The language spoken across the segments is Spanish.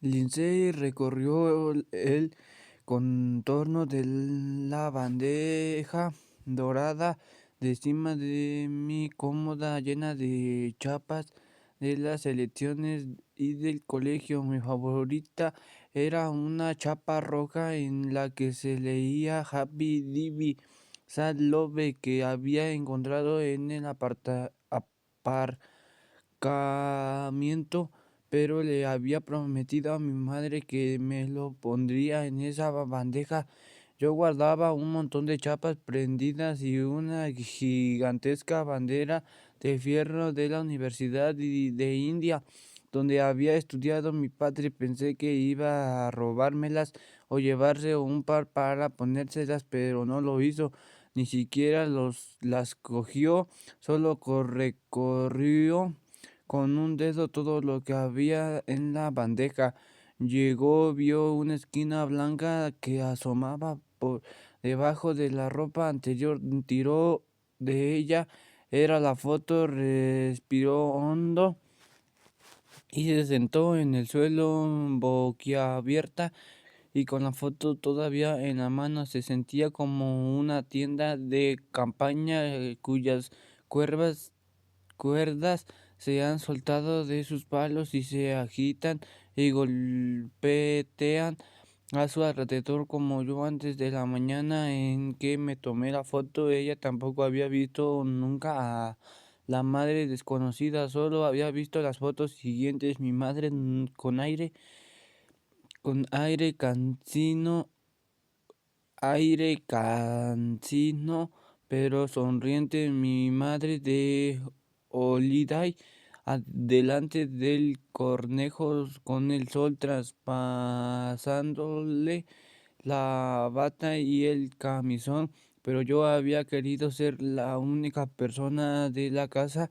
Lindsay recorrió el contorno de la bandeja dorada de encima de mi cómoda llena de chapas de las elecciones y del colegio. Mi favorita era una chapa roja en la que se leía Happy Divi Sad Love que había encontrado en el aparcamiento, pero le había prometido a mi madre que me lo pondría en esa bandeja. Yo guardaba un montón de chapas prendidas y una gigantesca bandera de fierro de la Universidad de India, donde había estudiado mi padre. Pensé que iba a robármelas o llevarse un par para ponérselas, pero no lo hizo. Ni siquiera las cogió, solo recorrió con un dedo todo lo que había en la bandeja. Llegó, vio una esquina blanca que asomaba por debajo de la ropa anterior, tiró de ella, era la foto, respiró hondo y se sentó en el suelo boquiabierta y con la foto todavía en la mano. Se sentía como una tienda de campaña cuyas cuervas cuerdas se han soltado de sus palos y se agitan y golpetean a su alrededor como yo antes de la mañana en que me tomé la foto. Ella tampoco había visto nunca a la madre desconocida, solo había visto las fotos siguientes. Mi madre con aire cansino, pero sonriente. Mi madre de Holiday, delante del cornejo con el sol traspasándole la bata y el camisón, pero yo había querido ser la única persona de la casa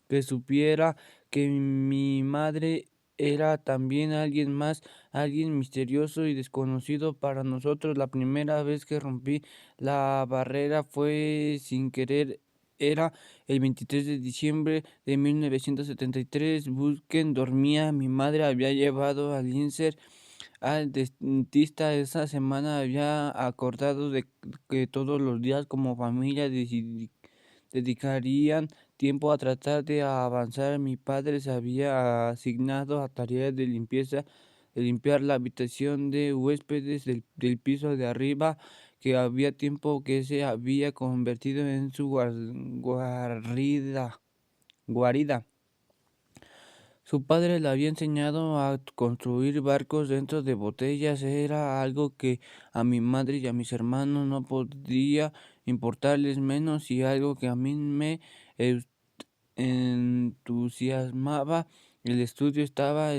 que supiera que mi madre era también alguien más, alguien misterioso y desconocido para nosotros. La primera vez que rompí la barrera fue sin querer. Era el 23 de diciembre de 1973. Busquen dormía. Mi madre había llevado a Lindsay al dentista esa semana. Había acordado de que todos los días como familia dedicarían tiempo a tratar de avanzar. Mi padre se había asignado a tareas de limpieza, de limpiar la habitación de huéspedes del piso de arriba, que había tiempo que se había convertido en su guarida. Su padre le había enseñado a construir barcos dentro de botellas. Era algo que a mi madre y a mis hermanos no podía importarles menos, y algo que a mí me entusiasmaba. El estudio estaba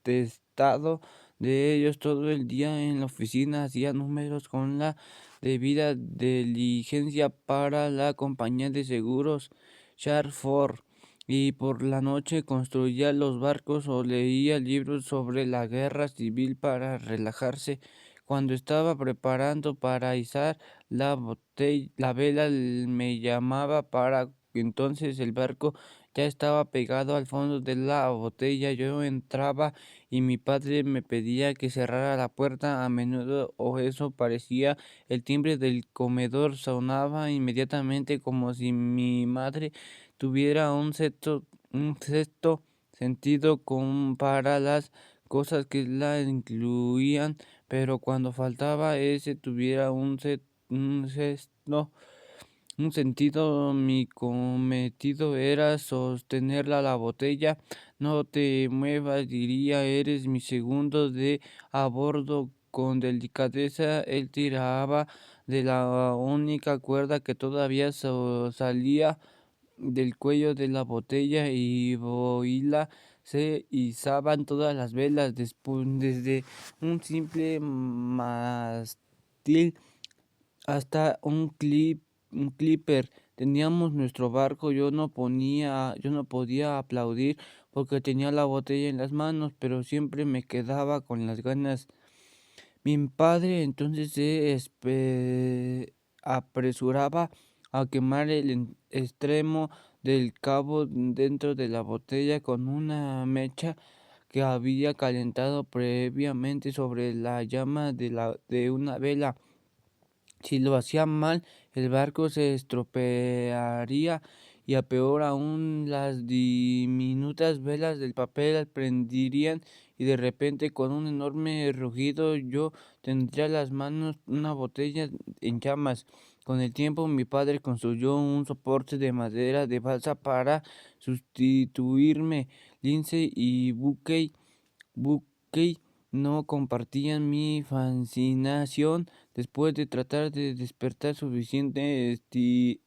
estado de ellos todo el día en la oficina. Hacía números con la debida diligencia para la compañía de seguros Sharford, y por la noche construía los barcos o leía libros sobre la guerra civil para relajarse. Cuando estaba preparando para izar la vela, me llamaba para entonces el barco ya estaba pegado al fondo de la botella. Yo entraba y mi padre me pedía que cerrara la puerta a menudo, o eso parecía. El timbre del comedor sonaba inmediatamente, como si mi madre tuviera un sexto sentido para las cosas que la incluían, pero cuando faltaba ese tuviera un sexto un sentido, mi cometido era sostenerla la botella. No te muevas, diría, eres mi segundo de a bordo. Con delicadeza él tiraba de la única cuerda que todavía salía del cuello de la botella, y boila se izaban todas las velas. Desde un simple mástil hasta un clipper. Teníamos nuestro barco. Yo no podía aplaudir porque tenía la botella en las manos, pero siempre me quedaba con las ganas. Mi padre entonces apresuraba a quemar el extremo del cabo dentro de la botella con una mecha que había calentado previamente sobre la llama de una vela. Si lo hacía mal, el barco se estropearía y a peor aún las diminutas velas del papel prenderían y de repente con un enorme rugido yo tendría en las manos una botella en llamas. Con el tiempo mi padre construyó un soporte de madera de balsa para sustituirme. Lindsay y Buckey no compartían mi fascinación. Después de tratar de despertar suficiente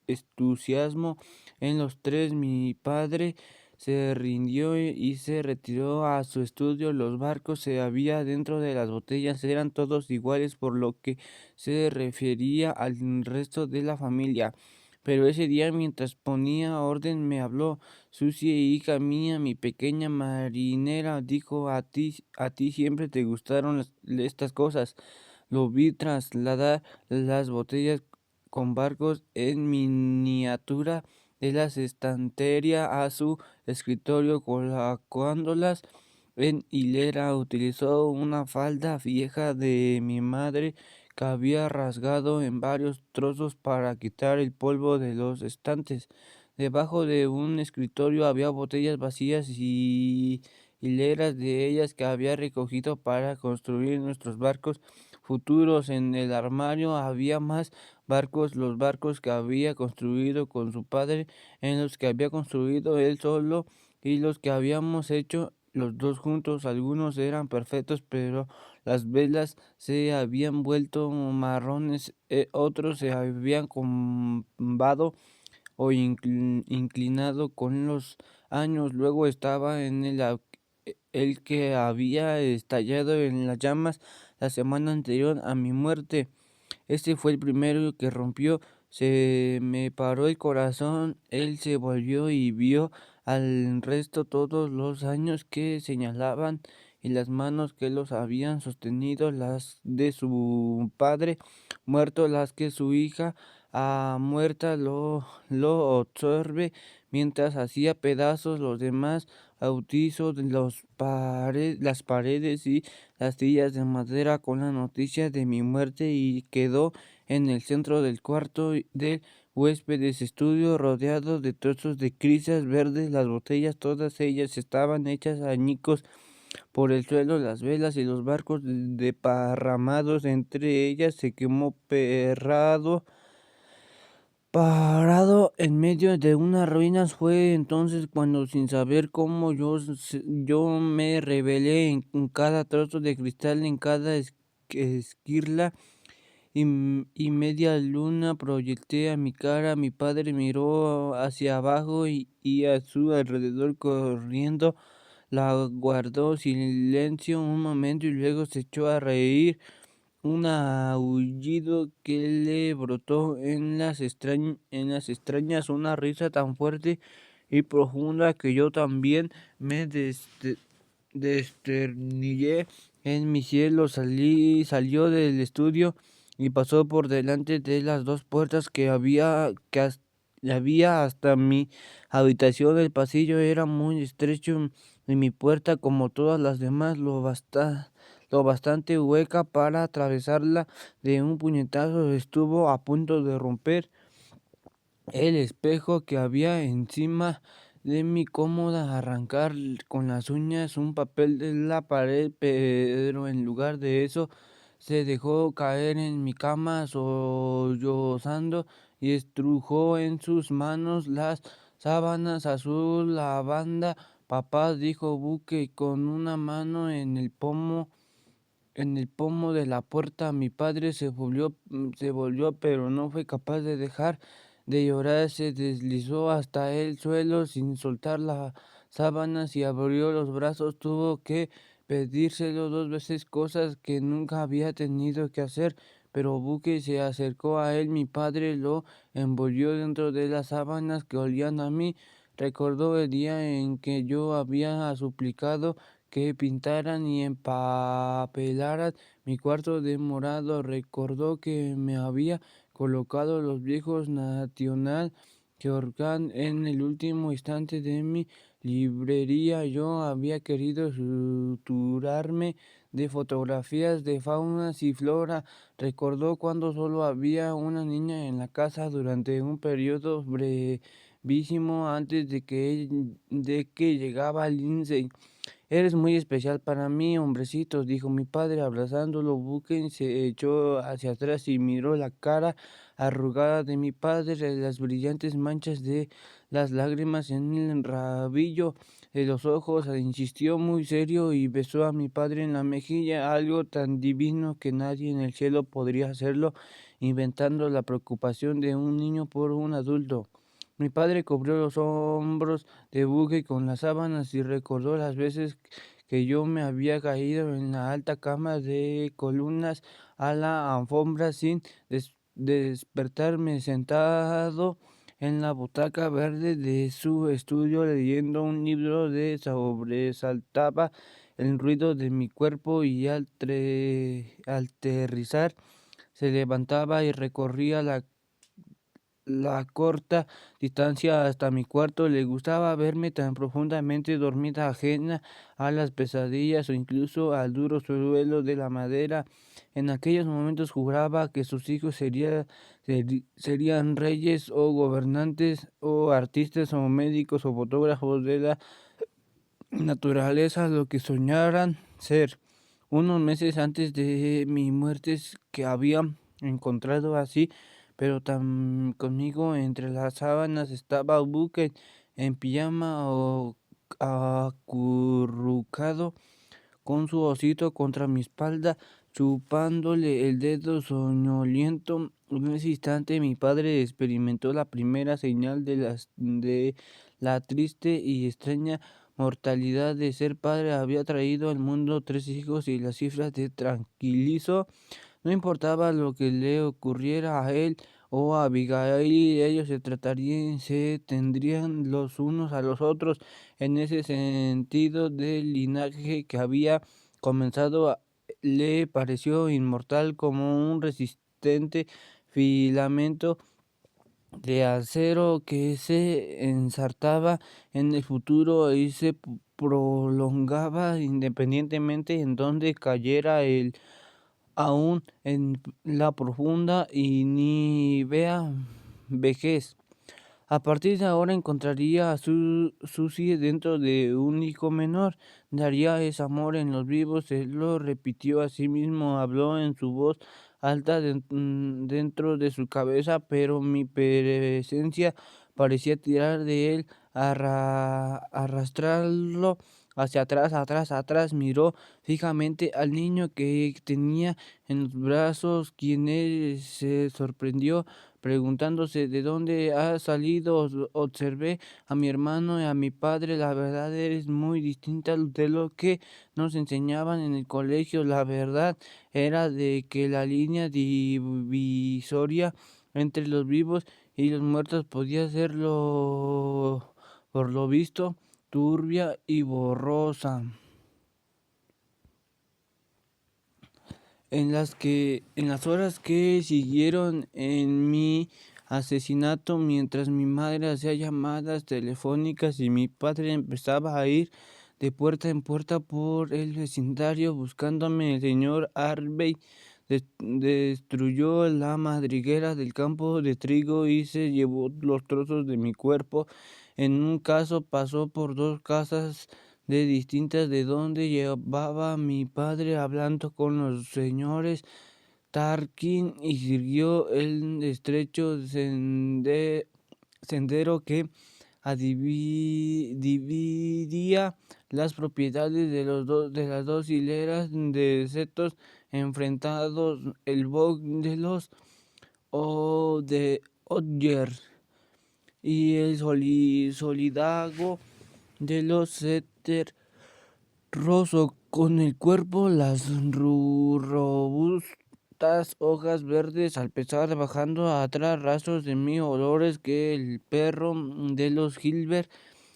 entusiasmo en los tres, mi padre se rindió y se retiró a su estudio. Los barcos que había dentro de las botellas eran todos iguales por lo que se refería al resto de la familia. Pero ese día, mientras ponía orden, me habló. Susie, hija mía, mi pequeña marinera, dijo, a ti siempre te gustaron estas cosas. Lo vi trasladar las botellas con barcos en miniatura de la estantería a su escritorio, colocándolas en hilera. Utilizó una falda vieja de mi madre que había rasgado en varios trozos para quitar el polvo de los estantes. Debajo de un escritorio había botellas vacías y hileras de ellas que había recogido para construir nuestros barcos futuros. En el armario había más barcos, los barcos que había construido con su padre, en los que había construido él solo y los que habíamos hecho los dos juntos. Algunos eran perfectos, pero las velas se habían vuelto marrones, otros se habían combado o inclinado con los años. Luego estaba en el que había estallado en las llamas la semana anterior a mi muerte. Este fue el primero que rompió. Se me paró el corazón. Él se volvió y vio al resto todos los años que señalaban y las manos que los habían sostenido, las de su padre muerto, las que su hija muerta lo absorbe mientras hacía pedazos los demás bautizo de las paredes y las sillas de madera con la noticia de mi muerte y quedó en el centro del cuarto del huéspedes estudio rodeado de trozos de crisas verdes. Las botellas, todas ellas estaban hechas añicos por el suelo, las velas y los barcos deparramados entre ellas. Se quemó parado en medio de unas ruinas. Fue entonces cuando, sin saber cómo, yo me revelé en cada trozo de cristal, en cada esquirla y media luna. Proyecté a mi cara. Mi padre miró hacia abajo y a su alrededor corriendo. La guardó silencio un momento y luego se echó a reír. Un aullido que le brotó en las extrañas, una risa tan fuerte y profunda que yo también me desternillé en mi cielo. Salió del estudio y pasó por delante de las dos puertas había hasta mi habitación. El pasillo era muy estrecho y mi puerta, como todas las demás, lo bastante hueca para atravesarla de un puñetazo. Estuvo a punto de romper el espejo que había encima de mi cómoda, arrancar con las uñas un papel de la pared, pero en lugar de eso se dejó caer en mi cama sollozando y estrujó en sus manos las sábanas azul lavanda. Papá, dijo Buque con una mano en el pomo de la puerta. Mi padre se volvió, pero no fue capaz de dejar de llorar. Se deslizó hasta el suelo sin soltar las sábanas y abrió los brazos. Tuvo que pedírselo dos veces, cosas que nunca había tenido que hacer. Pero Buque se acercó a él. Mi padre lo envolvió dentro de las sábanas que olían a mí. Recordó el día en que yo había suplicado que pintaran y empapelaran mi cuarto de morado. Recordó que me había colocado los viejos National Geographic en el último instante de mi librería. Yo había querido suturarme de fotografías de faunas y flora. Recordó cuando solo había una niña en la casa durante un periodo brevísimo antes de que llegaba Lindsay. Eres muy especial para mí, hombrecito, dijo mi padre abrazándolo. Bucken se echó hacia atrás y miró la cara arrugada de mi padre, las brillantes manchas de las lágrimas en el rabillo de los ojos. Insistió muy serio y besó a mi padre en la mejilla, algo tan divino que nadie en el cielo podría hacerlo, inventando la preocupación de un niño por un adulto. Mi padre cubrió los hombros de Bugue con las sábanas y recordó las veces que yo me había caído en la alta cama de columnas a la alfombra sin despertarme, sentado en la butaca verde de su estudio leyendo un libro de sobresaltaba el ruido de mi cuerpo y al aterrizar se levantaba y recorría la corta distancia hasta mi cuarto. Le gustaba verme tan profundamente dormida, ajena a las pesadillas o incluso al duro suelo de la madera. En aquellos momentos juraba que sus hijos serían reyes o gobernantes o artistas o médicos o fotógrafos de la naturaleza, lo que soñaran ser. Unos meses antes de mi muerte que había encontrado así, pero tan conmigo entre las sábanas estaba Bucket en pijama o acurrucado con su osito contra mi espalda, chupándole el dedo soñoliento. En ese instante mi padre experimentó la primera señal de la triste y extraña mortalidad de ser padre. Había traído al mundo 3 hijos y las cifras de tranquilizó. No importaba lo que le ocurriera a él o a Abigail, ellos se tendrían los unos a los otros. En ese sentido del linaje que había comenzado, le pareció inmortal como un resistente filamento de acero que se ensartaba en el futuro y se prolongaba independientemente en donde cayera el aún en la profunda y nívea vejez. A partir de ahora encontraría a Susie dentro de un hijo menor, daría ese amor en los vivos, se lo repitió a sí mismo, habló en su voz alta dentro de su cabeza, pero mi presencia parecía tirar de él, arrastrarlo hacia atrás, atrás, atrás. Miró fijamente al niño que tenía en los brazos, quien él se sorprendió preguntándose de dónde ha salido. Observé a mi hermano y a mi padre. La verdad es muy distinta de lo que nos enseñaban en el colegio. La verdad era de que la línea divisoria entre los vivos y los muertos podía ser por lo visto, turbia y borrosa. En las horas que siguieron en mi asesinato, mientras mi madre hacía llamadas telefónicas y mi padre empezaba a ir de puerta en puerta por el vecindario buscándome, el señor Harvey destruyó la madriguera del campo de trigo y se llevó los trozos de mi cuerpo. En un caso pasó por 2 casas de distintas de donde llevaba mi padre hablando con los señores Tarkin y siguió el estrecho sendero que dividía las propiedades de las dos hileras de setos enfrentados, el bog de los Odger y el solidago de los Setter roso, con el cuerpo, las robustas hojas verdes al pesar bajando atrás rastros de mí, olores que el perro de los Gilbert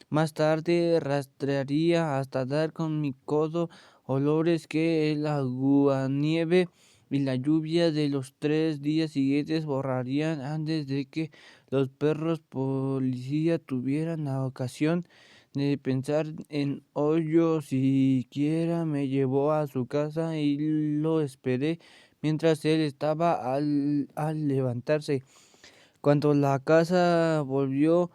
más tarde rastrearía hasta dar con mi codo, olores que el aguanieve y la lluvia de los 3 días siguientes borrarían antes de que los perros policía tuvieran la ocasión de pensar en hoyo siquiera me llevó a su casa y lo esperé mientras él estaba al levantarse. Cuando la casa volvió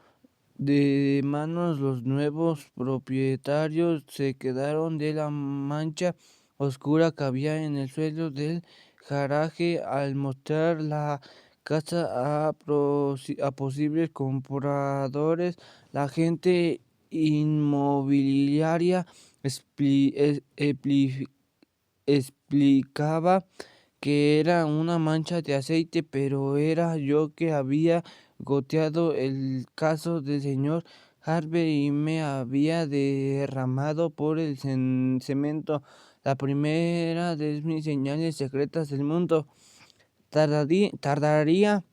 de manos los nuevos propietarios se quedaron de la mancha oscura que había en el suelo del garaje al mostrar la casa a posibles compradores. La gente inmobiliaria explicaba que era una mancha de aceite, pero era yo que había goteado el caso del señor Harvey y me había derramado por el cemento. La primera de mis señales secretas del mundo. Tardaría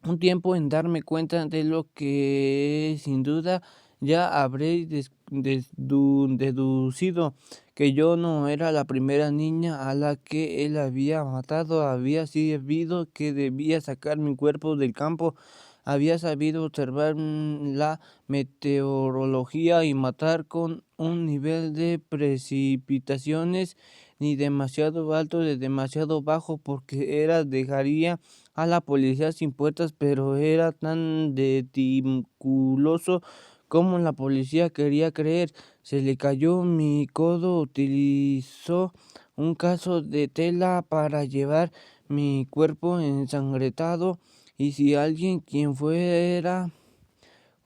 un tiempo en darme cuenta de lo que sin duda ya habréis deducido, que yo no era la primera niña a la que él había matado. Había sabido que debía sacar mi cuerpo del campo, había sabido observar la meteorología y matar con un nivel de precipitaciones ni demasiado alto ni demasiado bajo, porque dejaría a la policía sin puertas, pero era tan meticuloso como la policía quería creer. Se le cayó mi codo, utilizó un caso de tela para llevar mi cuerpo ensangrentado, y si alguien quien fuera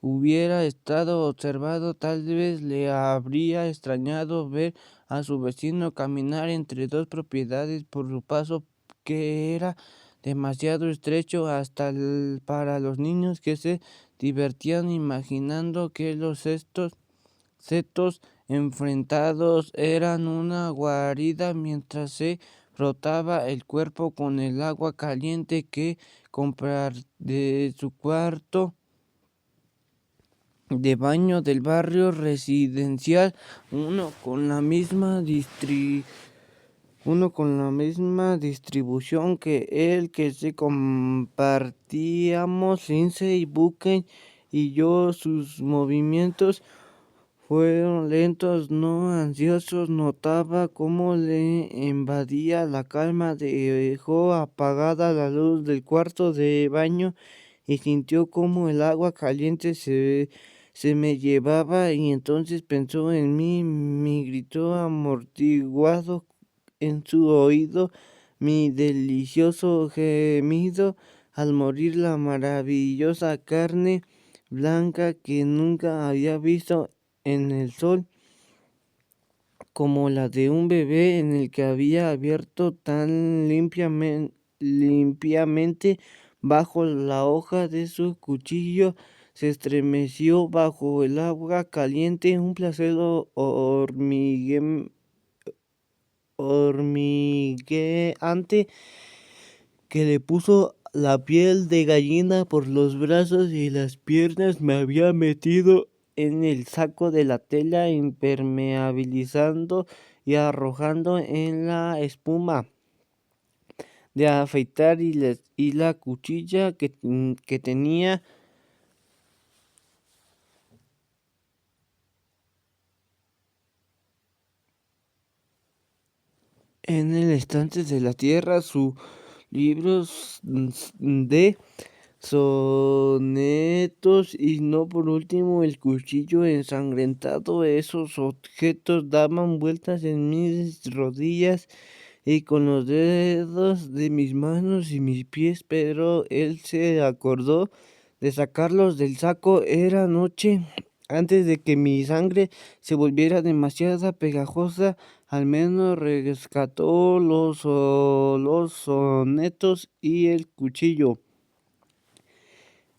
hubiera estado observado, tal vez le habría extrañado ver a su vecino caminar entre dos propiedades por su paso, que era demasiado estrecho hasta para los niños, que se divertían imaginando que los setos enfrentados eran una guarida mientras se frotaba el cuerpo con el agua caliente que comprar de su cuarto de baño del barrio residencial, uno con la misma distribución que el que se compartíamos Lindsay Buchan y yo. Sus movimientos fueron lentos, no ansiosos. Notaba cómo le invadía la calma. Dejó apagada la luz del cuarto de baño y sintió como el agua caliente se me llevaba, y entonces pensó en mí, me gritó amortiguado en su oído mi delicioso gemido al morir, la maravillosa carne blanca que nunca había visto en el sol, como la de un bebé en el que había abierto tan limpiamente bajo la hoja de su cuchillo. Se estremeció bajo el agua caliente, un placer hormigueante que le puso la piel de gallina por los brazos y las piernas. Me había metido en el saco de la tela, impermeabilizando y arrojando en la espuma de afeitar y la cuchilla que tenía en el estante de la tierra, sus libros de sonetos y, no por último, el cuchillo ensangrentado. Esos objetos daban vueltas en mis rodillas y con los dedos de mis manos y mis pies, pero él se acordó de sacarlos del saco. Era noche. Antes de que mi sangre se volviera demasiado pegajosa, al menos rescató los sonetos y el cuchillo.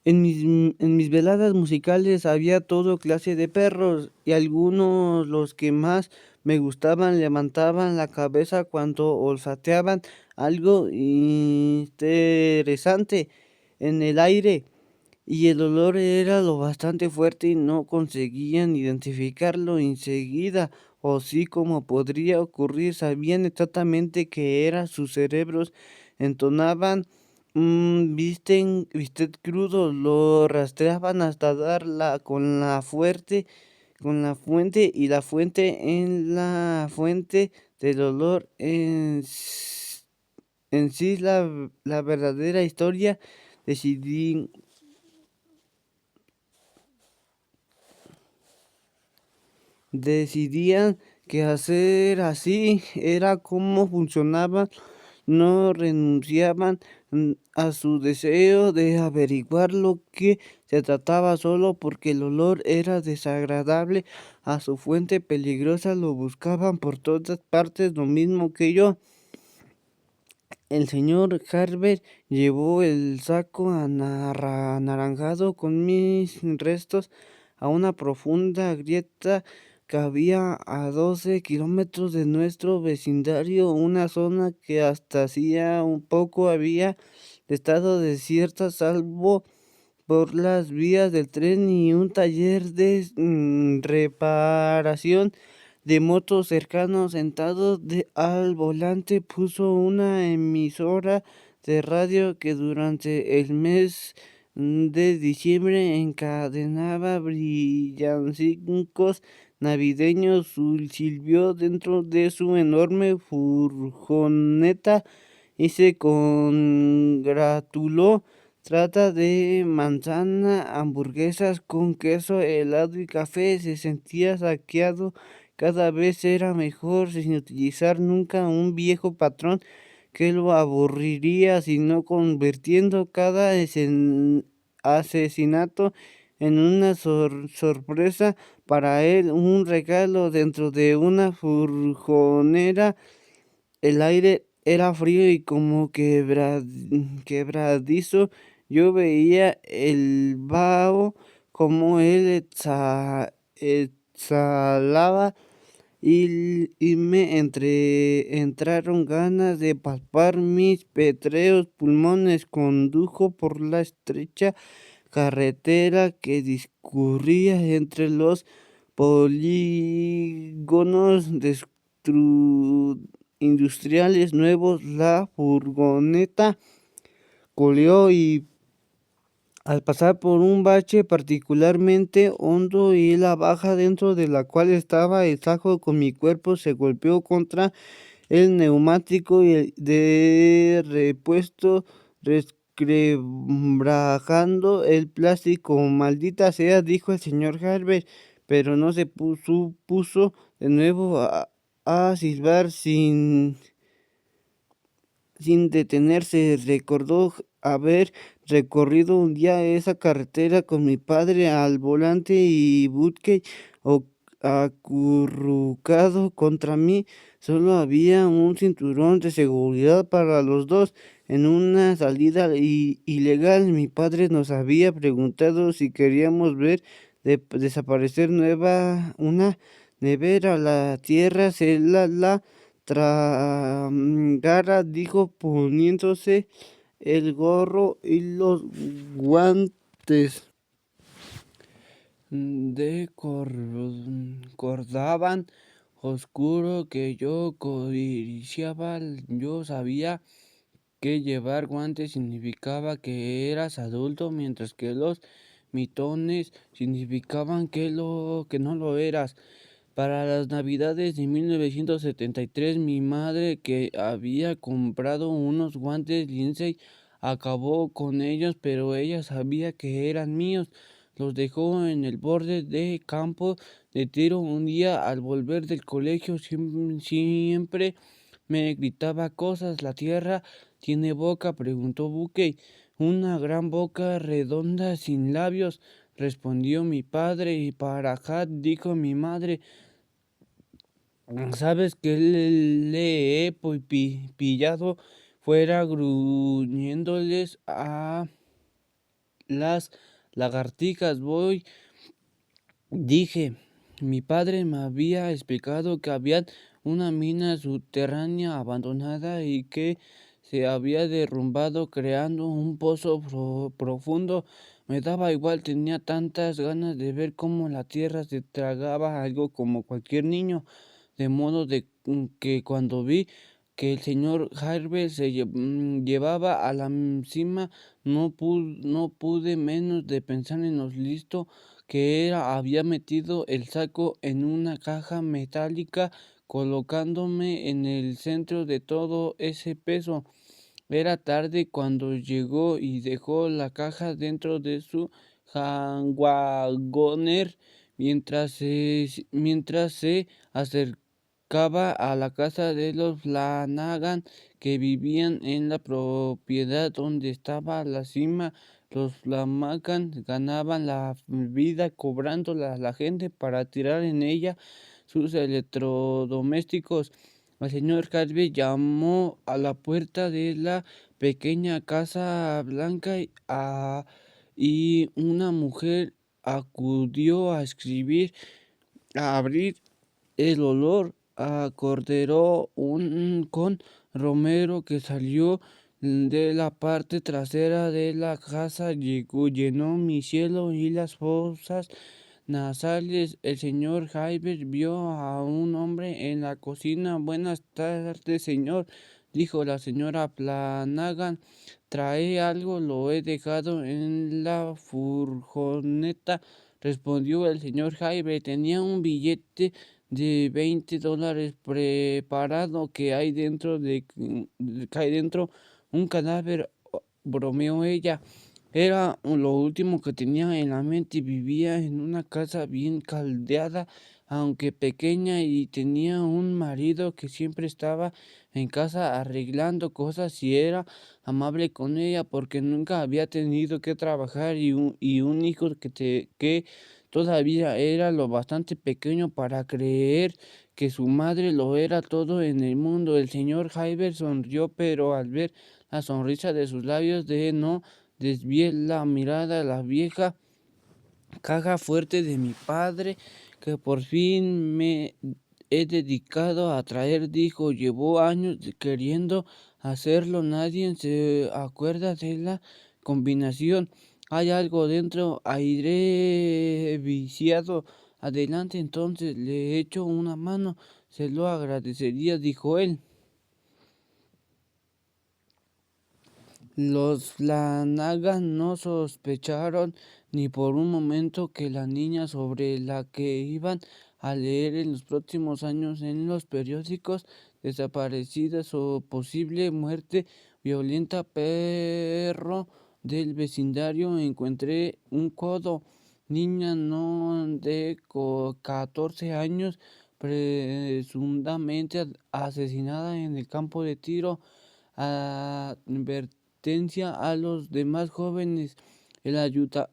En mis veladas musicales había todo clase de perros, y algunos, los que más me gustaban, levantaban la cabeza cuando olfateaban algo interesante en el aire, y el olor era lo bastante fuerte y no conseguían identificarlo enseguida, o sí, como podría ocurrir, sabían exactamente qué era. Sus cerebros entonaban bistec crudo, lo rastreaban hasta con la fuerte con la fuente y la fuente en la fuente del olor en sí la verdadera historia. Decidí Decidían que hacer así era como funcionaban, no renunciaban a su deseo de averiguar lo que se trataba solo porque el olor era desagradable a su fuente peligrosa, lo buscaban por todas partes, lo mismo que yo. El señor Harbert llevó el saco anaranjado con mis restos a una profunda grieta que había a 12 kilómetros de nuestro vecindario, una zona que hasta hacía un poco había estado desierta, salvo por las vías del tren y un taller de reparación de motos cercano. Sentado al volante puso una emisora de radio que durante el mes de diciembre encadenaba brillancicos navideños. Silbió dentro de su enorme furgoneta y se congratuló. Trata de manzana, hamburguesas con queso, helado y café. Se sentía saqueado. Cada vez era mejor sin utilizar nunca un viejo patrón que lo aburriría, sino convirtiendo cada asesinato en una sorpresa para él, un regalo dentro de una furgonera. El aire era frío y como quebradizo. Yo veía el vaho como él exhalaba y me entraron ganas de palpar mis petreos pulmones. Condujo por la estrecha carretera que discurría entre los polígonos industriales nuevos. La furgoneta coleó y al pasar por un bache particularmente hondo y la baja dentro de la cual estaba el saco con mi cuerpo se golpeó contra el neumático y de repuesto, resquebrajando el plástico. Maldita sea, dijo el señor Herbert, pero no se puso de nuevo a silbar sin detenerse. Recordó haber recorrido un día esa carretera con mi padre al volante y Budke acurrucado contra mí. Solo había un cinturón de seguridad para los dos. En una salida ilegal, mi padre nos había preguntado si queríamos ver desaparecer una nevera. La tierra se la tragara, dijo poniéndose el gorro y los guantes. De cordaban oscuro que yo codiciaba. Yo sabía que llevar guantes significaba que eras adulto, mientras que los mitones significaban que no lo eras. Para las navidades de 1973, mi madre, que había comprado unos guantes Lindsay, acabó con ellos, pero ella sabía que eran míos. Los dejó en el borde de campo de tiro. Un día al volver del colegio siempre me gritaba cosas. ¿La tierra tiene boca?, preguntó Buckey. Una gran boca redonda sin labios, respondió mi padre. Y para Hat, dijo mi madre, ¿sabes que le he pillado fuera gruñéndoles a las lagartijas? Voy, dije. Mi padre me había explicado que había una mina subterránea abandonada y que se había derrumbado creando un pozo profundo. Me daba igual, tenía tantas ganas de ver cómo la tierra se tragaba algo como cualquier niño. De modo que cuando vi que el señor Harvey llevaba a la cima, no pude menos de pensar en lo listo que había metido el saco en una caja metálica, colocándome en el centro de todo ese peso. Era tarde cuando llegó y dejó la caja dentro de su Wagoner mientras se acercaba a la casa de los Flanagan, que vivían en la propiedad donde estaba la cima. Los Flanagan ganaban la vida cobrando a la gente para tirar en ella sus electrodomésticos. El señor Harvey llamó a la puerta de la pequeña casa blanca y una mujer acudió a abrir. El olor a cordero con romero que salió de la parte trasera de la casa llenó mi cielo y las fosas nasales. El señor Javier vio a un hombre en la cocina. Buenas tardes, señor, dijo la señora Flanagan. ¿Trae algo? Lo he dejado en la furgoneta, respondió el señor Jaime. Tenía un billete de $20 preparado. Que hay dentro un cadáver, bromeó ella. Era lo último que tenía en la mente. Vivía en una casa bien caldeada, aunque pequeña, y tenía un marido que siempre estaba en casa arreglando cosas y era amable con ella porque nunca había tenido que trabajar y un hijo que todavía era lo bastante pequeño para creer que su madre lo era todo en el mundo. El señor Hyber sonrió, pero al ver la sonrisa de sus labios no desvié la mirada. La vieja caja fuerte de mi padre, que por fin me he dedicado a traer, dijo. Llevó años queriendo hacerlo. Nadie se acuerda de la combinación. Hay algo dentro, aire viciado. Adelante, entonces le echo una mano. Se lo agradecería, dijo él. Los Flanagan no sospecharon ni por un momento que la niña sobre la que iban a leer en los próximos años en los periódicos desaparecidas o posible muerte violenta. Perro del vecindario, encontré un codo. Niña no de 14 años, presuntamente asesinada en el campo de tiro. Advertencia a los demás jóvenes. El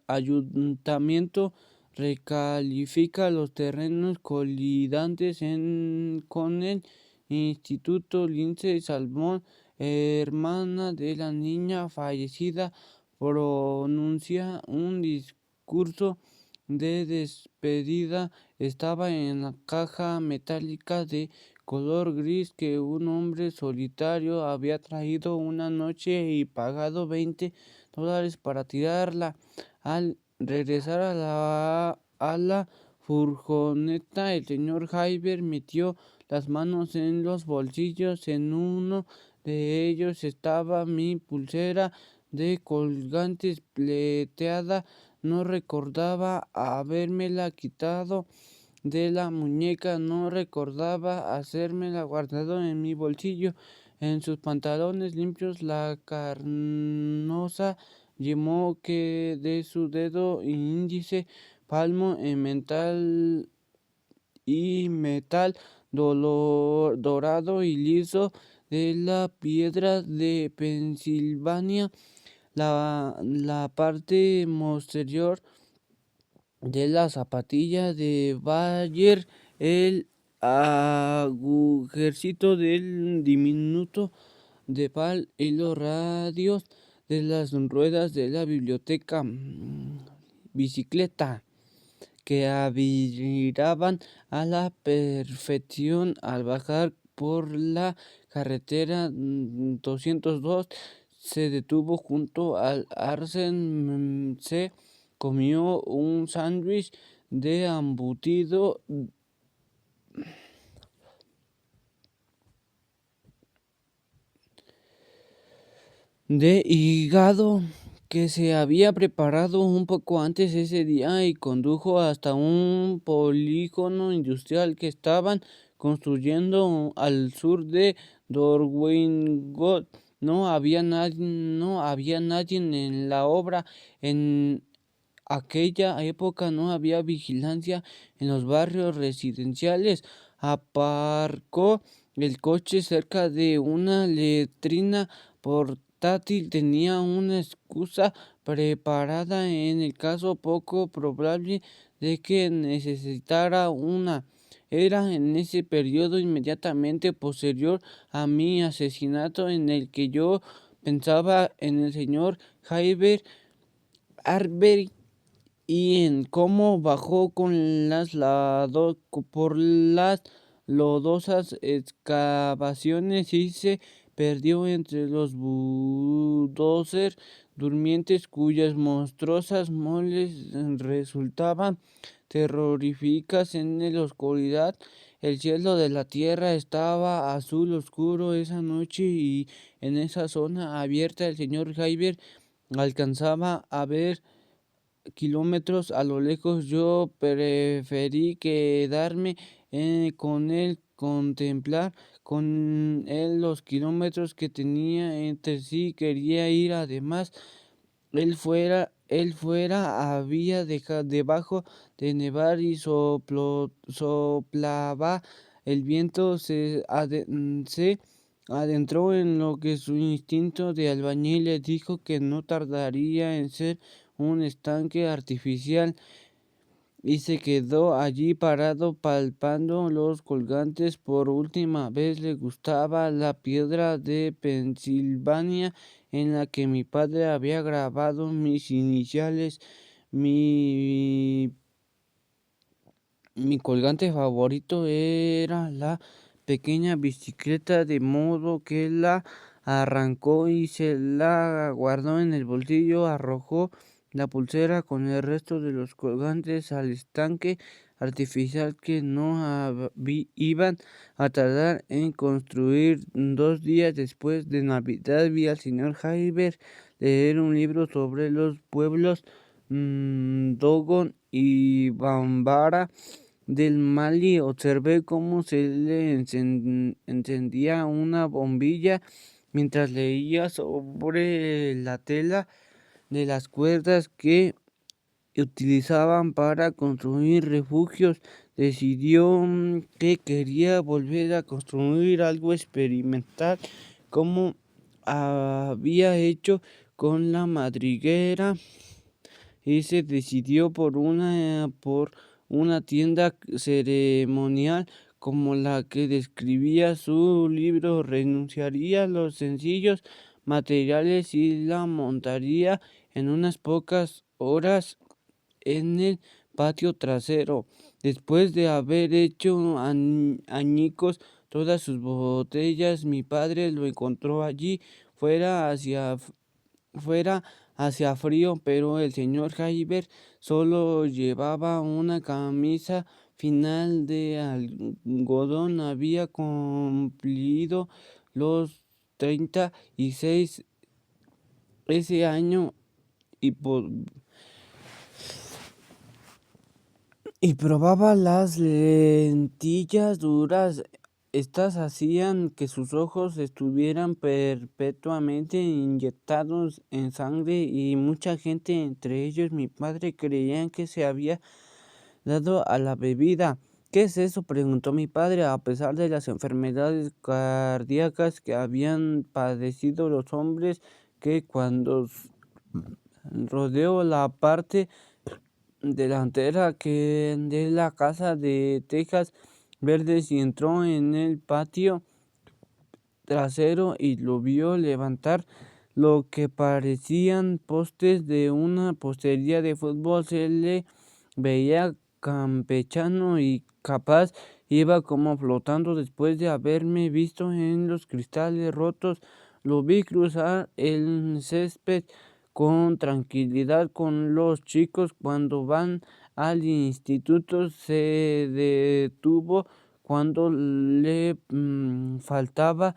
ayuntamiento recalifica los terrenos colindantes con el Instituto Lindsay Salmón, hermana de la niña fallecida, pronuncia un discurso de despedida. Estaba en la caja metálica de color gris que un hombre solitario había traído una noche y pagado $20 para tirarla. Al regresar a la furgoneta, el señor Hyber metió las manos en los bolsillos. En uno de ellos estaba mi pulsera de colgantes plateada. No recordaba habérmela quitado de la muñeca, no recordaba hacérmela guardado en mi bolsillo. En sus pantalones limpios, la carnosa yemó que de su dedo índice palmo en metal dorado y liso de la piedra de Pensilvania. La parte posterior de la zapatilla de Bayer, el agujercito del diminuto de pal y los radios de las ruedas de la biblioteca. Bicicleta que aviraban a la perfección al bajar por la carretera 202. Se detuvo junto al arcén. Se comió un sándwich de embutido de hígado que se había preparado un poco antes ese día y condujo hasta un polígono industrial que estaban construyendo al sur de Dorwingot. No había nadie en la obra. En aquella época no había vigilancia en los barrios residenciales. Aparcó el coche cerca de una letrina portátil. Tenía una excusa preparada en el caso poco probable de que necesitara una. Era en ese periodo inmediatamente posterior a mi asesinato en el que yo pensaba en el señor Javier Arbery y en cómo bajó con por las lodosas excavaciones y se perdió entre los bulldozers durmientes cuyas monstruosas moles resultaban terroríficas en la oscuridad. El cielo de la tierra estaba azul oscuro esa noche y en esa zona abierta el señor Javier alcanzaba a ver kilómetros a lo lejos. Yo preferí quedarme con él, contemplar con él los kilómetros que tenía entre sí. Quería ir, además, había debajo de nevar y soplaba el viento. Se adentró en lo que su instinto de albañil le dijo que no tardaría en ser un estanque artificial, y se quedó allí parado palpando los colgantes. Por última vez le gustaba la piedra de Pensilvania en la que mi padre había grabado mis iniciales. Mi, mi colgante favorito era la pequeña bicicleta, de modo que la arrancó y se la guardó en el bolsillo. Arrojó la pulsera con el resto de los colgantes al estanque artificial que no iban a tardar en construir. 2 días después de Navidad vi al señor Javier leer un libro sobre los pueblos Dogon y Bambara del Mali. Observé cómo se le encendía una bombilla mientras leía sobre la tela de las cuerdas que utilizaban para construir refugios. Decidió que quería volver a construir algo experimental, como había hecho con la madriguera, y se decidió por una tienda ceremonial como la que describía su libro. Renunciaría a los sencillos materiales y la montaría en unas pocas horas en el patio trasero. Después de haber hecho añicos todas sus botellas, mi padre lo encontró allí. Fuera hacía frío, pero el señor Javier solo llevaba una camisa final de algodón. Había cumplido los 36 ese año y, probaba las lentillas duras. Estas hacían que sus ojos estuvieran perpetuamente inyectados en sangre, y mucha gente, entre ellos mi padre, creían que se había dado a la bebida. ¿Qué es eso?, preguntó mi padre. A pesar de las enfermedades cardíacas que habían padecido los hombres, que cuando rodeó la parte delantera de la casa de tejas verdes y entró en el patio trasero y lo vio levantar lo que parecían postes de una portería de fútbol. Se le veía campechano y capaz. Iba como flotando. Después de haberme visto en los cristales rotos, lo vi cruzar el césped con tranquilidad, con los chicos cuando van al instituto. Se detuvo cuando le faltaba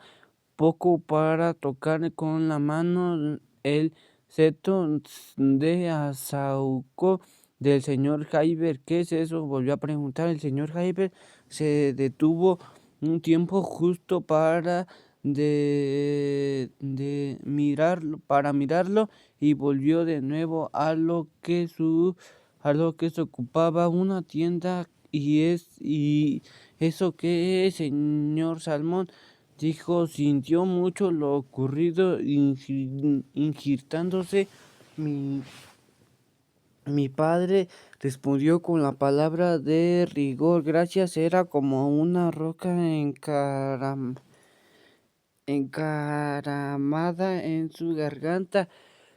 poco para tocar con la mano el Seto de Azauco del señor Jaiber. ¿Qué es eso? Volvió a preguntar. El señor Jaiber se detuvo un tiempo justo para mirarlo y volvió de nuevo a lo que se ocupaba una tienda. ¿Y eso qué es, señor Salmón? Dijo, sintió mucho lo ocurrido, inquietándose. Mi, mi padre respondió con la palabra de rigor. Gracias, era como una roca encaramada en su garganta.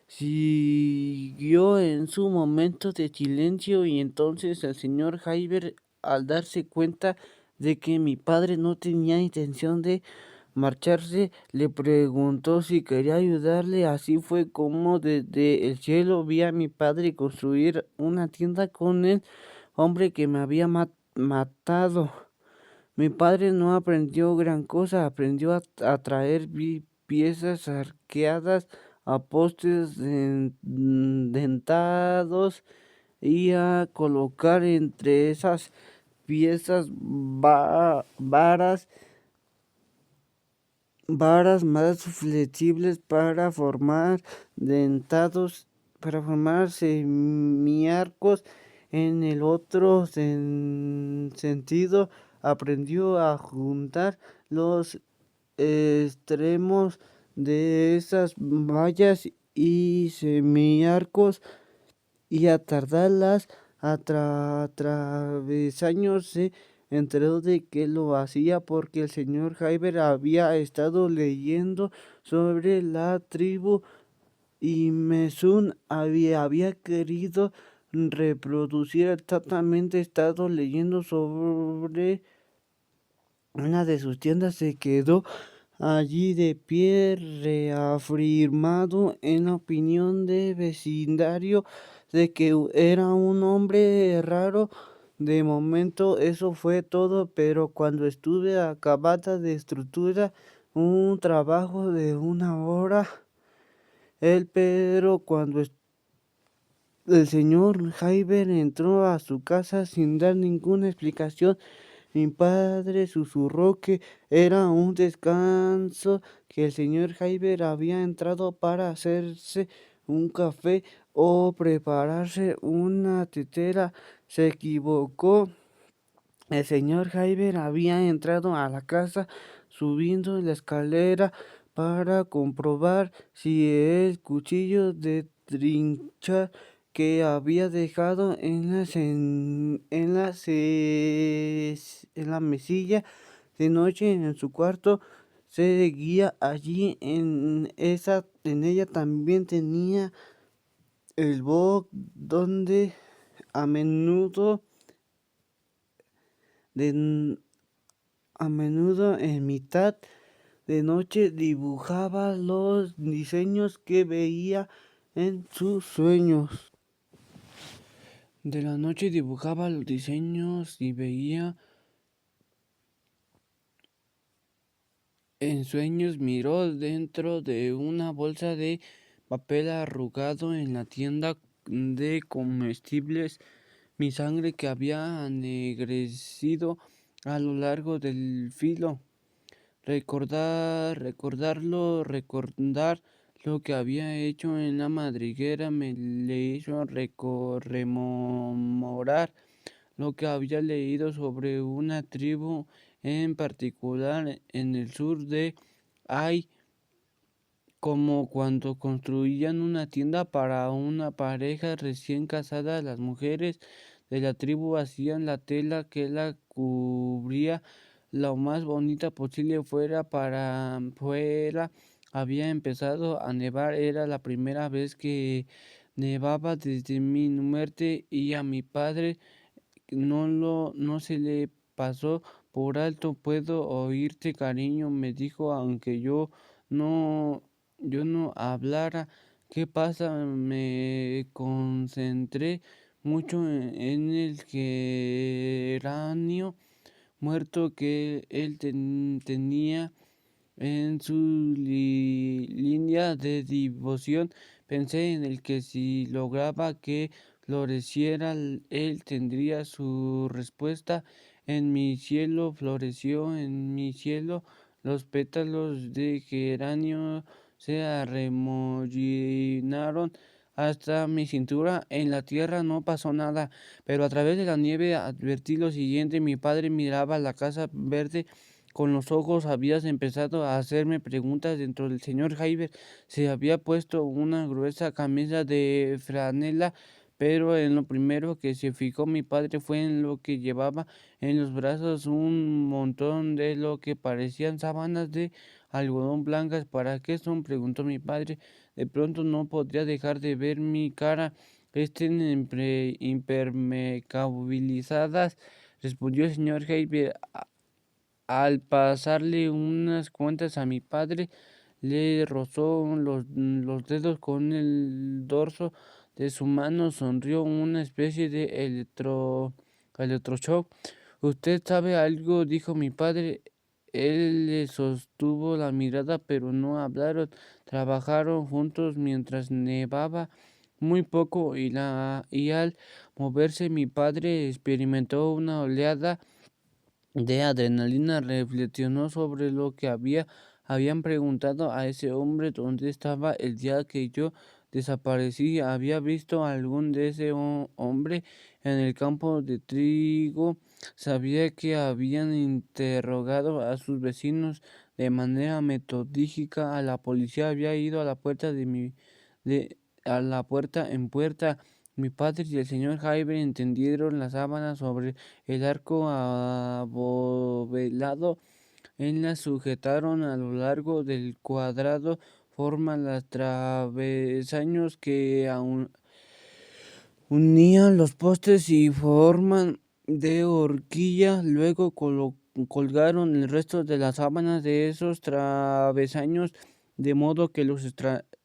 Siguió en su momento de silencio y entonces el señor Jaiber, al darse cuenta de que mi padre no tenía intención de marcharse, le preguntó si quería ayudarle. Así fue como desde el cielo vi a mi padre construir una tienda con el hombre que me había matado. Mi padre no aprendió gran cosa, aprendió a traer piezas arqueadas a postes dentados y a colocar entre esas piezas varas más flexibles para formar semiarcos. En el otro sentido, aprendió a juntar los extremos de esas vallas y semiarcos y a tardarlas travesaños. Se enteró de que lo hacía porque el señor Jaiber había estado leyendo sobre la tribu y Mesun había querido reproducir exactamente. Estado leyendo sobre una de sus tiendas. Se quedó allí de pie, reafirmado en la opinión de vecindario de que era un hombre raro. De momento eso fue todo, pero cuando estuve acabada de estructura un trabajo de una hora, pero cuando el señor Jaiber entró a su casa sin dar ninguna explicación, mi padre susurró que era un descanso, que el señor Jaiber había entrado para hacerse un café o prepararse una tetera. Se equivocó. El señor Jaiber había entrado a la casa subiendo la escalera para comprobar si el cuchillo de trinchar que había dejado en la mesilla de noche en su cuarto seguía allí. En ella también tenía el boc donde a menudo de A menudo en mitad de noche dibujaba los diseños que veía en sus sueños. De la noche dibujaba los diseños y veía en sueños. Miró dentro de una bolsa de papel arrugado en la tienda de comestibles mi sangre que había ennegrecido a lo largo del filo. Recordar lo que había hecho en la madriguera le hizo rememorar lo que había leído sobre una tribu en particular en el sur de Ai, como cuando construían una tienda para una pareja recién casada. Las mujeres de la tribu hacían la tela que la cubría lo más bonita posible. Fuera había empezado a nevar. Era la primera vez que nevaba desde mi muerte y a mi padre no se le pasó por alto. Puedo oírte, cariño, me dijo, aunque yo no hablara. ¿Qué pasa? Me concentré mucho en el geranio muerto que él tenía En su línea de devoción pensé en el que si lograba que floreciera, él tendría su respuesta. En mi cielo floreció, en mi cielo los pétalos de geranio se arremollinaron hasta mi cintura. En la tierra no pasó nada, pero a través de la nieve advertí lo siguiente: mi padre miraba la casa verde con los ojos. Habías empezado a hacerme preguntas dentro del señor Jaiber. Se había puesto una gruesa camisa de franela, pero en lo primero que se fijó mi padre fue en lo que llevaba en los brazos: un montón de lo que parecían sábanas de algodón blancas. ¿Para qué son?, preguntó mi padre. De pronto no podría dejar de ver mi cara. Estén impermeabilizadas, respondió el señor Heiber. Al pasarle unas cuentas a mi padre, le rozó los dedos con el dorso de su mano. Sonrió una especie de electroshock. ¿Usted sabe algo?, dijo mi padre. Él le sostuvo la mirada, pero no hablaron. Trabajaron juntos mientras nevaba muy poco y al moverse mi padre experimentó una oleada de adrenalina. Reflexionó sobre lo que habían preguntado a ese hombre dónde estaba el día que yo desaparecí. Había visto a algún de ese hombre en el campo de trigo. Sabía que habían interrogado a sus vecinos de manera metódica. A la policía había ido a la puerta de a la puerta en puerta. Mi padre y el señor Jaime entendieron las sábanas sobre el arco abovedado, en la sujetaron a lo largo del cuadrado, forman las travesaños que unían los postes y forman de horquilla. Luego colgaron el resto de las sábanas de esos travesaños, de modo que los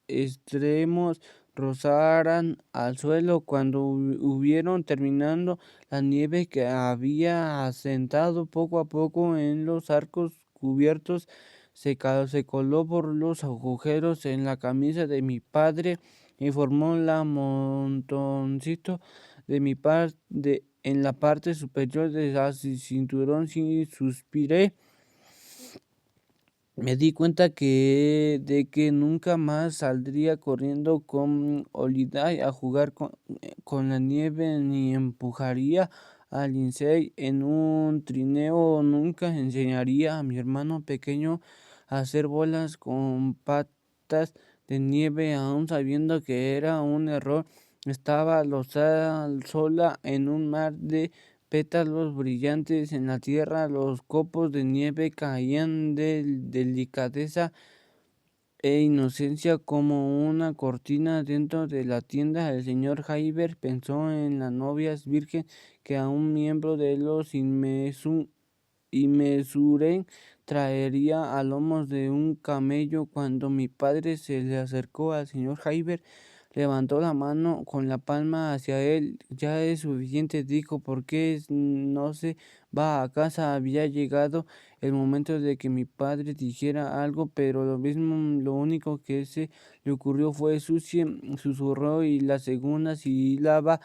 extremos rozaran al suelo. Cuando hubieron terminado, la nieve que había asentado poco a poco en los arcos cubiertos se coló por los agujeros en la camisa de mi padre y formó la montoncito de mi parte en la parte superior de la cinturón. Sí, suspiré. Me di cuenta de que nunca más saldría corriendo con Holiday a jugar con la nieve, ni empujaría a Lindsay en un trineo. Nunca enseñaría a mi hermano pequeño a hacer bolas con patas de nieve, aun sabiendo que era un error. Estaba sola en un mar de pétalos brillantes en la tierra. Los copos de nieve caían de delicadeza e inocencia como una cortina dentro de la tienda. El señor Jaiber pensó en la novia virgen que a un miembro de los Inmesuren traería a lomos de un camello. Cuando mi padre se le acercó al señor Jaiber, levantó la mano con la palma hacia él. Ya es suficiente, dijo. ¿Por qué no se va a casa? Había llegado el momento de que mi padre dijera algo, pero lo único que se le ocurrió fue sucie, susurró, y la segunda sílaba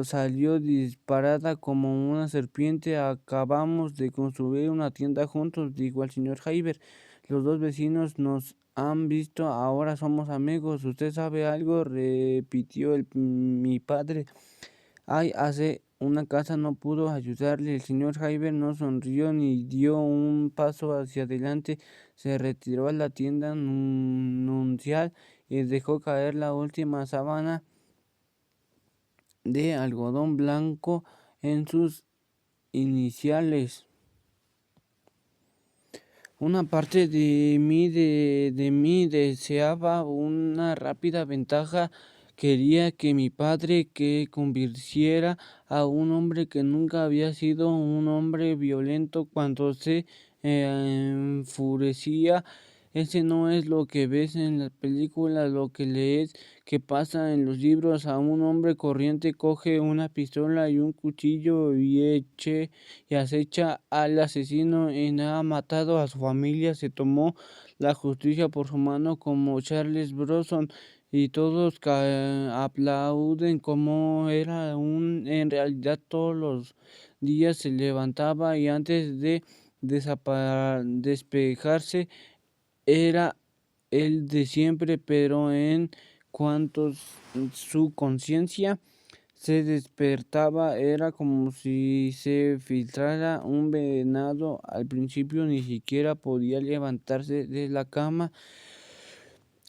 salió disparada como una serpiente. Acabamos de construir una tienda juntos, dijo el señor Jaiber. Los dos vecinos nos han visto, ahora somos amigos. ¿Usted sabe algo?, repitió mi padre. Ay, hace una casa no pudo ayudarle. El señor Jaiber no sonrió ni dio un paso hacia adelante. Se retiró a la tienda nupcial y dejó caer la última sábana de algodón blanco en sus iniciales. Una parte de mí deseaba una rápida ventaja. Quería que mi padre que convirtiera a un hombre que nunca había sido un hombre violento. Cuando se enfurecía, Ese no es lo que ves en las películas, lo que lees que pasa en los libros. A un hombre corriente coge una pistola y un cuchillo y acecha al asesino y ha matado a su familia. Se tomó la justicia por su mano como Charles Bronson y todos aplauden como era en realidad todos los días se levantaba y antes de despejarse era el de siempre, pero en cuanto su conciencia se despertaba, era como si se filtrara un venado. Al principio ni siquiera podía levantarse de la cama.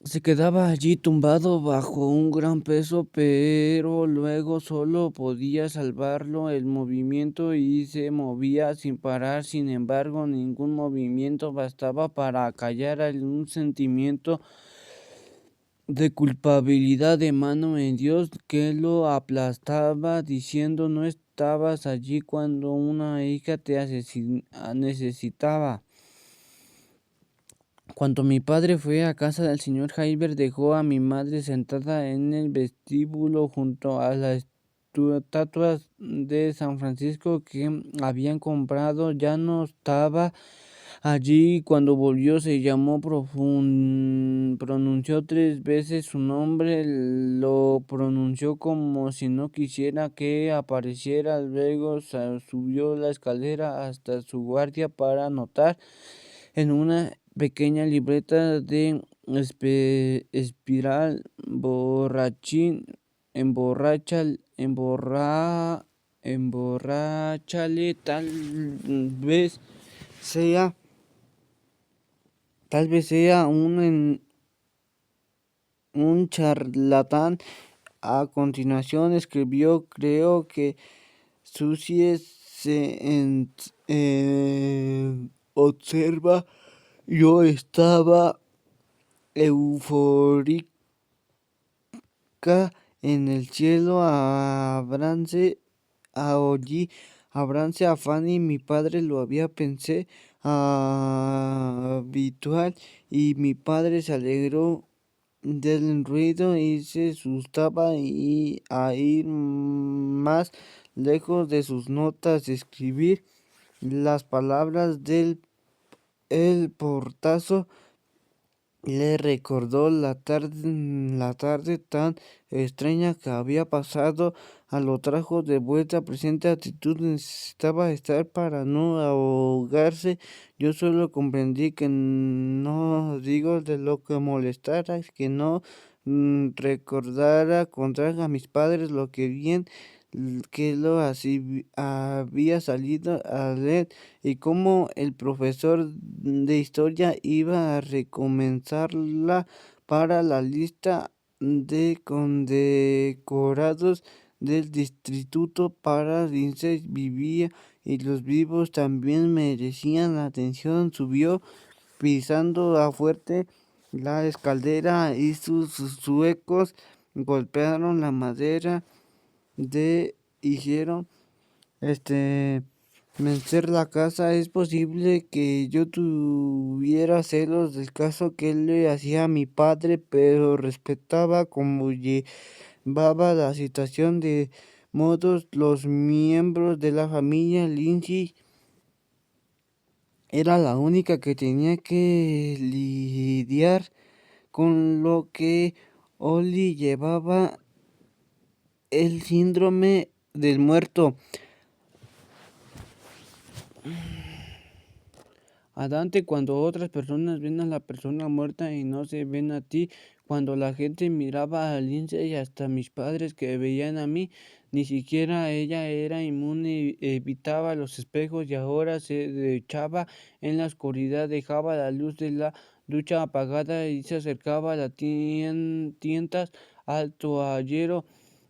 Se quedaba allí tumbado bajo un gran peso, pero luego solo podía salvarlo el movimiento y se movía sin parar. Sin embargo, ningún movimiento bastaba para callar un sentimiento de culpabilidad de mano en Dios que lo aplastaba, diciendo: no estabas allí cuando una hija te necesitaba. Cuando mi padre fue a casa del señor Jaibert, dejó a mi madre sentada en el vestíbulo junto a las estatuas de San Francisco que habían comprado. Ya no estaba allí. Cuando volvió se llamó pronunció 3 veces su nombre, lo pronunció como si no quisiera que apareciera. Luego subió la escalera hasta su guardia para anotar en una pequeña libreta de espiral: borrachín, emborráchale, vez sea, tal vez sea un charlatán. A continuación escribió: creo que Susie observa. Yo estaba eufórica en el cielo. Abrance a Fanny. Mi padre lo había pensé habitual, y mi padre se alegró del ruido y se asustaba y a ir más lejos de sus notas de escribir las palabras del el portazo. Le recordó la tarde tan extraña que había pasado. Lo trajo de vuelta a presente actitud. Necesitaba estar para no ahogarse. Yo solo comprendí que no digo de lo que molestara, es que no recordara contar a mis padres lo que bien que lo así había salido a leer, y cómo el profesor de historia iba a recomenzarla para la lista de condecorados del distrito. Para Lindsay vivía y los vivos también merecían atención. Subió pisando a fuerte la escalera y sus suecos golpearon la madera de hicieron vencer la casa. Es posible que yo tuviera celos del caso que él le hacía a mi padre, pero respetaba como llevaba la situación. De modos, los miembros de la familia Lindsay era la única que tenía que lidiar con lo que Oli llevaba: el síndrome del muerto. a Dante, cuando otras personas ven a la persona muerta y no se ven a ti. Cuando la gente miraba a Lindsay y hasta mis padres que veían a mí, ni siquiera ella era inmune, evitaba los espejos y ahora se echaba en la oscuridad, dejaba la luz de la ducha apagada y se acercaba a la tientas al toallero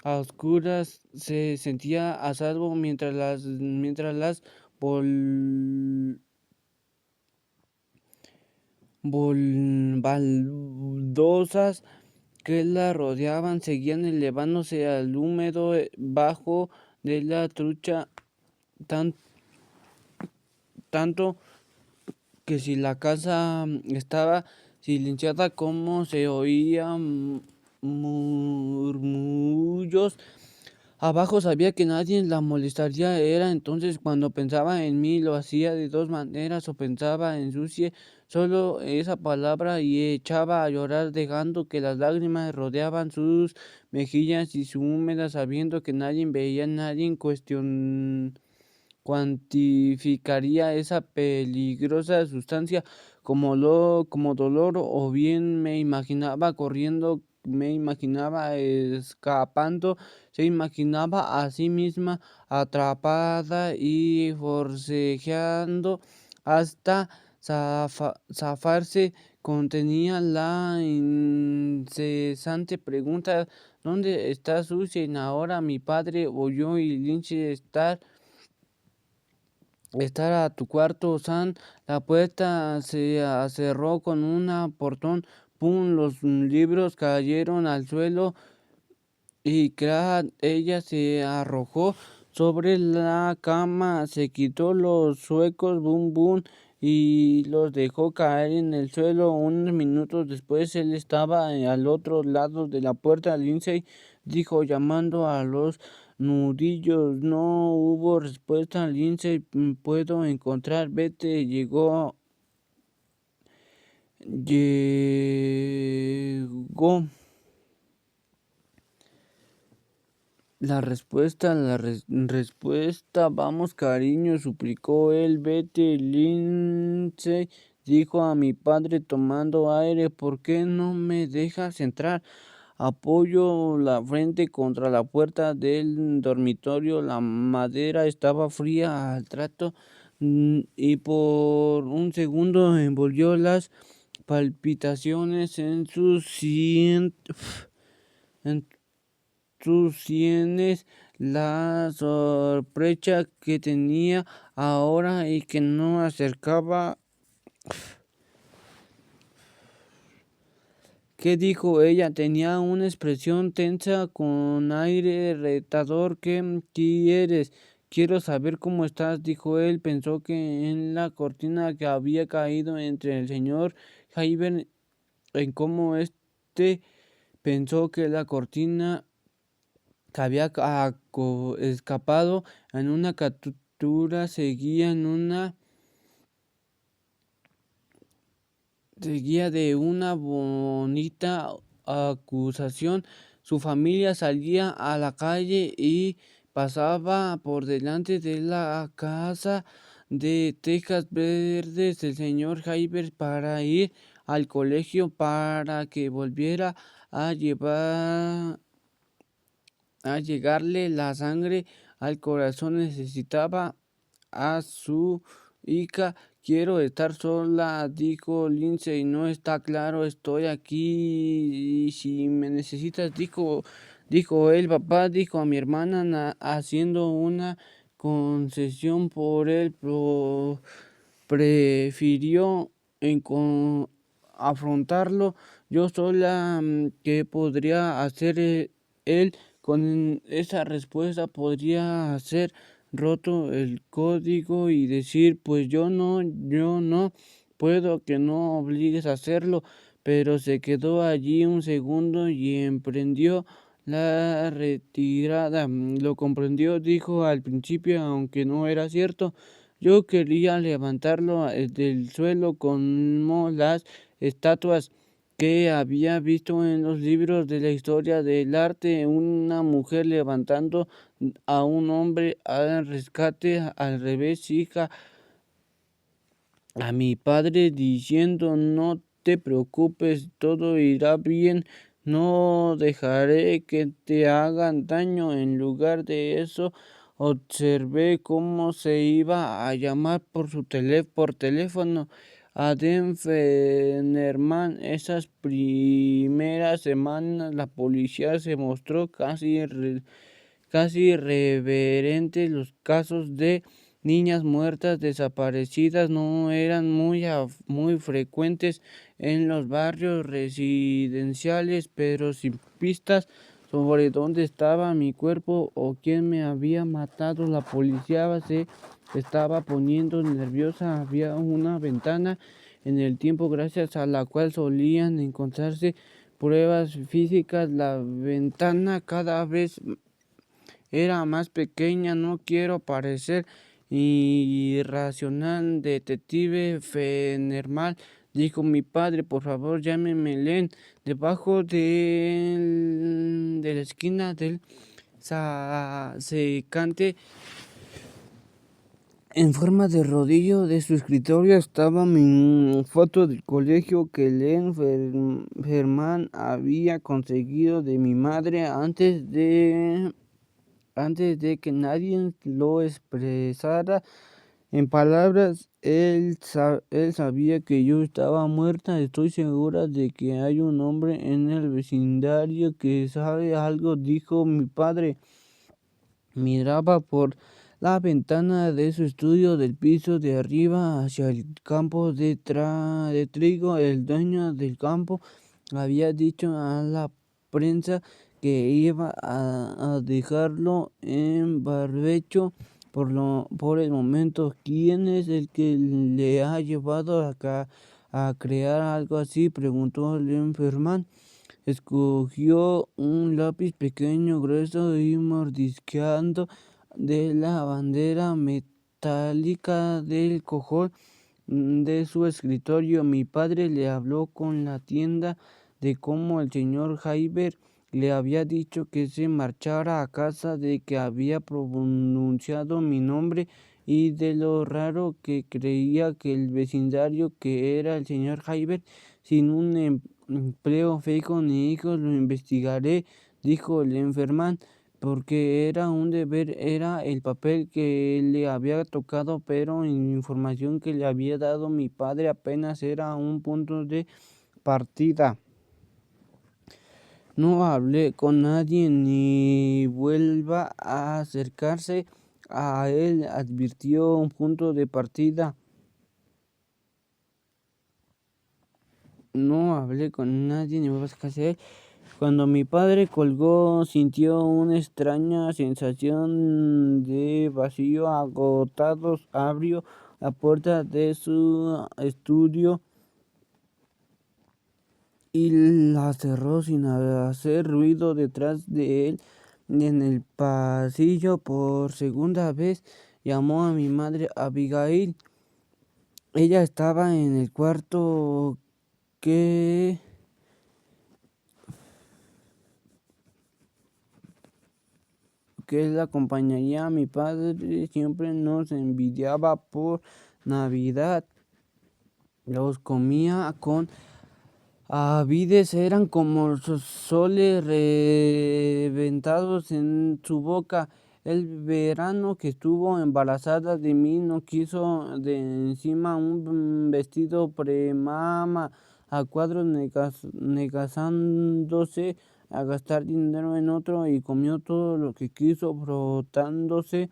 a oscuras. Se sentía a salvo mientras las baldosas que la rodeaban seguían elevándose al húmedo bajo de la trucha, tan, tanto que si la casa estaba silenciada, como se oían murmullos abajo, sabía que nadie la molestaría. Era entonces cuando pensaba en mí, lo hacía de dos maneras: o pensaba en Susie, solo esa palabra, y echaba a llorar, dejando que las lágrimas rodeaban sus mejillas y su húmeda, sabiendo que nadie veía, nadie cuantificaría esa peligrosa sustancia como dolor. O bien me imaginaba corriendo, me imaginaba escapando, se imaginaba a sí misma atrapada y forcejeando hasta zafarse. Contenía la incesante pregunta: ¿dónde está Susan ahora? Mi padre oyó y Lynch estar a tu cuarto, Sam. La puerta se cerró con un portón. Pum, los libros cayeron al suelo y ella se arrojó sobre la cama, se quitó los suecos, bum bum, y los dejó caer en el suelo. Unos minutos después él estaba al otro lado de la puerta. Lindsay dijo, llamando a los nudillos. No hubo respuesta. Lindsay, puedo encontrar, vete. Llegó la respuesta. Vamos, cariño, suplicó él. Vete, Lindsay, dijo a mi padre tomando aire. ¿Por qué no me dejas entrar? Apoyó la frente contra la puerta del dormitorio. La madera estaba fría al trato, y por un segundo envolvió las palpitaciones en sus sienes, la sorpresa que tenía ahora y que no acercaba. ¿Qué dijo ella? Tenía una expresión tensa, con aire retador. ¿Qué quieres? Quiero saber cómo estás, dijo él. Pensó que en la cortina que había caído entre el señor Hyber, en cómo pensó que la cortina que había escapado en una captura seguía de una bonita acusación. Su familia salía a la calle y pasaba por delante de la casa de tejas verdes del señor Hyber para ir al colegio, para que volviera a llegarle la sangre al corazón. Necesitaba a su hija. Quiero estar sola, dijo Lindsay. No está claro, estoy aquí y si me necesitas, dijo él. Papá, dijo a mi hermana, haciendo una concesión por él. Prefirió afrontarlo yo sola. ¿Qué podría hacer él con esa respuesta? Podría hacer roto el código y decir, pues yo no puedo, que no obligues a hacerlo. Pero se quedó allí un segundo y emprendió la retirada. Lo comprendió, dijo al principio, aunque no era cierto. Yo quería levantarlo del suelo como las estatuas que había visto en los libros de la historia del arte. Una mujer levantando a un hombre al rescate. Al revés, hija, a mi padre diciendo, no te preocupes, todo irá bien, no dejaré que te hagan daño. En lugar de eso, observé cómo se iba a llamar por teléfono a Dan Fennerman. Esas primeras semanas la policía se mostró casi irreverente. Los casos de niñas muertas, desaparecidas, no eran muy frecuentes en los barrios residenciales, pero sin pistas sobre dónde estaba mi cuerpo o quién me había matado, la policía se se estaba poniendo nerviosa. Había una ventana en el tiempo gracias a la cual solían encontrarse pruebas físicas. La ventana cada vez era más pequeña. No quiero parecer irracional, detective Fenermal, dijo mi padre. Por favor, llámeme Len. Debajo de la esquina del secante, en forma de rodillo de su escritorio, estaba mi foto del colegio que Len Germán había conseguido de mi madre antes de que nadie lo expresara en palabras. Él sabía que yo estaba muerta. Estoy segura de que hay un hombre en el vecindario que sabe algo, dijo mi padre. Miraba por la ventana de su estudio del piso de arriba hacia el campo de trigo. El dueño del campo había dicho a la prensa que iba a dejarlo en barbecho por el momento. ¿Quién es el que le ha llevado acá a crear algo así?, preguntó el enfermán. Escogió un lápiz pequeño, grueso y mordisqueando de la bandera metálica del cojón de su escritorio. Mi padre le habló con la tienda de cómo el señor Jaiber le había dicho que se marchara a casa, de que había pronunciado mi nombre y de lo raro que creía que el vecindario que era el señor Jaiber sin un empleo fijo ni hijos. Lo investigaré, dijo el enfermán, porque era un deber, era el papel que le había tocado, pero en la información que le había dado mi padre apenas era un punto de partida. No hable con nadie ni vuelva a acercarse a él, advirtió. Un punto de partida. No hablé con nadie ni vuelva a acercarse a él. Cuando mi padre colgó, sintió una extraña sensación de vacío. Agotado, abrió la puerta de su estudio y la cerró sin hacer ruido detrás de él. En el pasillo, por segunda vez, llamó a mi madre Abigail. Ella estaba en el cuarto que la acompañaría a mi padre. Siempre nos envidiaba por Navidad. Los comía con avides, eran como soles reventados en su boca. El verano que estuvo embarazada de mí no quiso de encima un vestido premama a cuadros, negándose a gastar dinero en otro, y comió todo lo que quiso, frotándose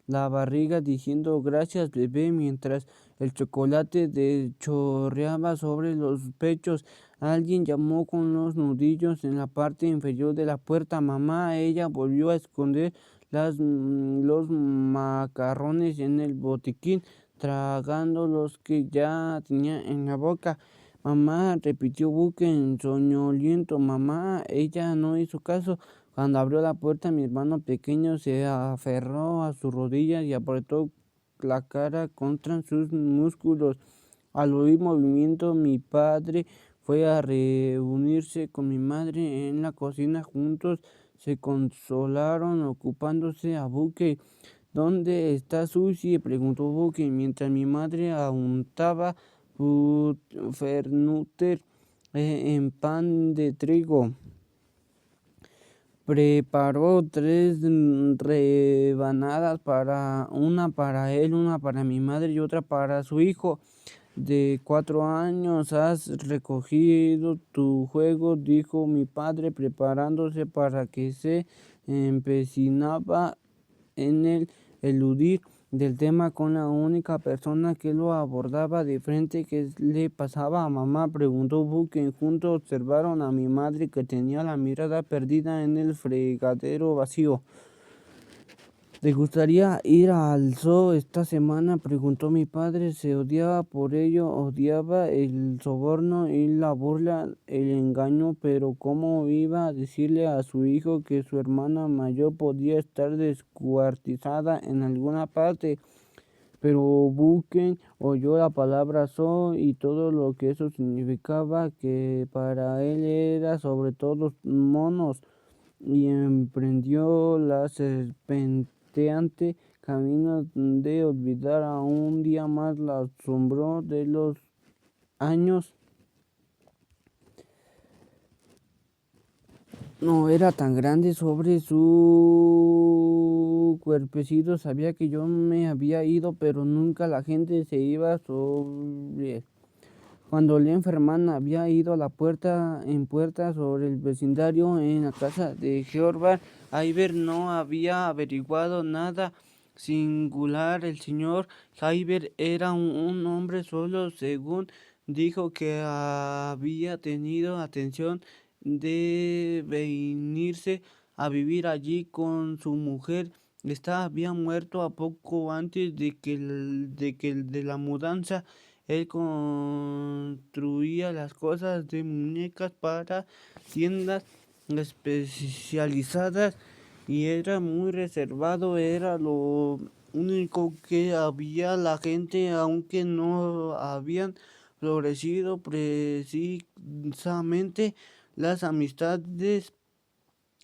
la barriga diciendo gracias bebé, mientras el chocolate chorreaba sobre los pechos. Alguien llamó con los nudillos en la parte inferior de la puerta. Mamá. Ella volvió a esconder los macarrones en el botiquín, tragando los que ya tenía en la boca. Mamá, repitió Buque soñoliento. Mamá. Ella no hizo caso. Cuando abrió la puerta, mi hermano pequeño se aferró a sus rodillas y apretó la cara contra sus músculos. Al oír movimiento, mi padre fue a reunirse con mi madre en la cocina. Juntos se consolaron ocupándose a Buque. ¿Dónde está Susie?, preguntó Buque, mientras mi madre untaba Pfeffernutter en pan de trigo. Preparó 3 rebanadas, una para él, una para mi madre y otra para su hijo de 4 años. ¿Has recogido tu juego?, dijo mi padre, preparándose para que se empecinaba en el eludir del tema con la única persona que lo abordaba de frente. ¿Qué le pasaba a mamá?, preguntó Buque. Juntos observaron a mi madre, que tenía la mirada perdida en el fregadero vacío. ¿Te gustaría ir al zoo esta semana?, preguntó mi padre. Se odiaba por ello, odiaba el soborno y la burla, el engaño, pero ¿cómo iba a decirle a su hijo que su hermana mayor podía estar descuartizada en alguna parte? Pero Bucken oyó la palabra zoo y todo lo que eso significaba, que para él era sobre todo monos, y emprendió la serpenteante camino de olvidar a un día más la asombro de los años. No era tan grande sobre su cuerpecito. Sabía que yo me había ido, pero nunca la gente se iba sobre. Cuando la enfermana había ido a la puerta en puerta sobre el vecindario en la casa de George Iver, no había averiguado nada singular. El señor Iver era un hombre solo, según dijo, que había tenido atención de venirse a vivir allí con su mujer. Esta había muerto a poco antes de la mudanza. Él construía las cosas de muñecas para tiendas especializadas y era muy reservado. Era lo único que había. La gente, aunque no habían florecido precisamente las amistades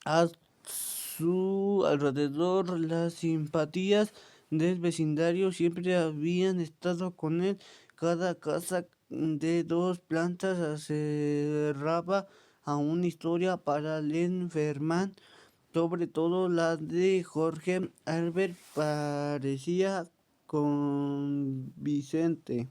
a su alrededor, las simpatías del vecindario siempre habían estado con él. Cada casa de 2 plantas cerraba a una historia para Lenferman, sobre todo la de Jorge Albert parecía convincente.